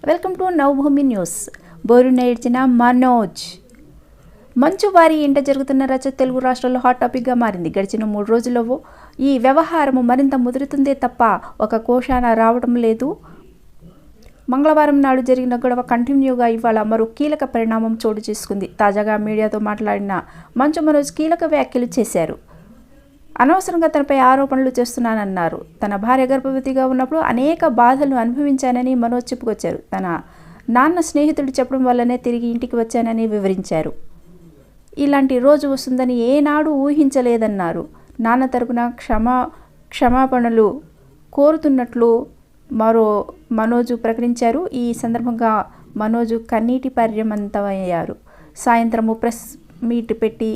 Welcome to Navabhoomi news. బోరున ఏడ్చిన మనోజ్. మంచు వారి ఇంట జరుగుతున్న రచ్చ తెలుగు రాష్ట్రాల్లో హాట్ టాపిక్గా మారింది. గడిచిన 3 రోజుల్లో ఈ వ్యవహారం మరింత ముదురుతుందే తప్ప ఒక కోశాన రావడం లేదు. మంగళవారం నాడు జరిగిన గొడవ కంటిన్యూగా ఇవాళ మరో కీలక పరిణామం చోటు చేసుకుంది. తాజాగా మీడియాతో మాట్లాడిన మంచు మనోజ్ కీలక వ్యాఖ్యలు చేశారు. అనవసరంగా తనపై ఆరోపణలు చేస్తున్నానన్నారు. తన భార్య గర్భవతిగా ఉన్నప్పుడు అనేక బాధలు అనుభవించానని మనోజ్ చెప్పుకొచ్చారు. తన నాన్న స్నేహితుడు చెప్పడం వల్లనే తిరిగి ఇంటికి వచ్చానని వివరించారు. ఇలాంటి రోజు వస్తుందని ఏనాడు ఊహించలేదన్నారు. నాన్న తరపున క్షమాపణలు కోరుతున్నట్లు మనోజు ప్రకటించారు. ఈ సందర్భంగా మనోజు కన్నీటి పర్యమంతమయ్యారు. సాయంత్రము ప్రెస్ మీట్ పెట్టి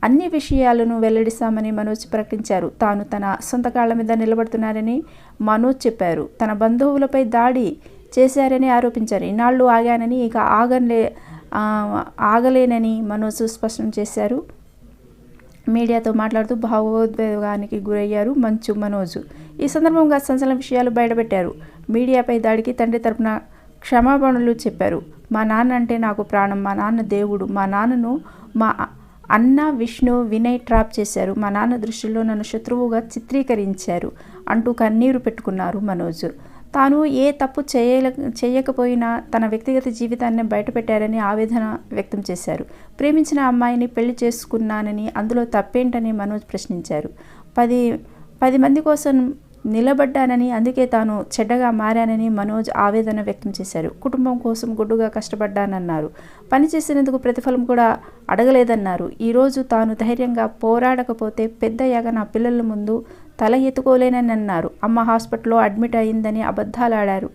అన్ని విషయాలను వెల్లడిస్తామని మనోజ్ ప్రకటించారు. తాను తన సొంత కాళ్ల మీద నిలబడుతున్నారని మనోజ్ చెప్పారు. తన బంధువులపై దాడి చేశారని ఆరోపించారు. ఇన్నాళ్ళు ఆగానని ఇక ఆగలేనని మనోజ్ స్పష్టం చేశారు. మీడియాతో మాట్లాడుతూ భావోద్వేగానికి గురయ్యారు మనోజ్. ఈ సందర్భంగా సంచలన విషయాలు బయటపెట్టారు. మీడియాపై దాడికి తండ్రి తరపున క్షమాపణలు చెప్పారు. మా నాన్న అంటే నాకు ప్రాణం. మా నాన్న దేవుడు. మా నాన్నను మా అన్న విష్ణు వినయ్ ట్రాప్ చేశారు. మా నాన్న దృష్టిలో నన్ను శత్రువుగా చిత్రీకరించారు అంటూ కన్నీరు పెట్టుకున్నారు మనోజ్. తాను ఏ తప్పు చేయకపోయినా తన వ్యక్తిగత జీవితాన్ని బయటపెట్టారని ఆవేదన వ్యక్తం చేశారు. ప్రేమించిన అమ్మాయిని పెళ్లి చేసుకున్నానని అందులో తప్పేంటని మనోజ్ ప్రశ్నించారు. 10 మంది కోసం నిలబడ్డానని అందుకే తాను చెడ్డగా మారానని మనోజ్ ఆవేదన వ్యక్తం చేశారు. కుటుంబం కోసం గుడ్డుగా కష్టపడ్డానన్నారు. పని చేసినందుకు ప్రతిఫలం కూడా అడగలేదన్నారు. ఈరోజు తాను ధైర్యంగా పోరాడకపోతే పెద్దయ్యాక నా పిల్లల ముందు తల ఎత్తుకోలేనని అన్నారు. అమ్మ హాస్పిటల్లో అడ్మిట్ అయిందని అబద్ధాలాడారు.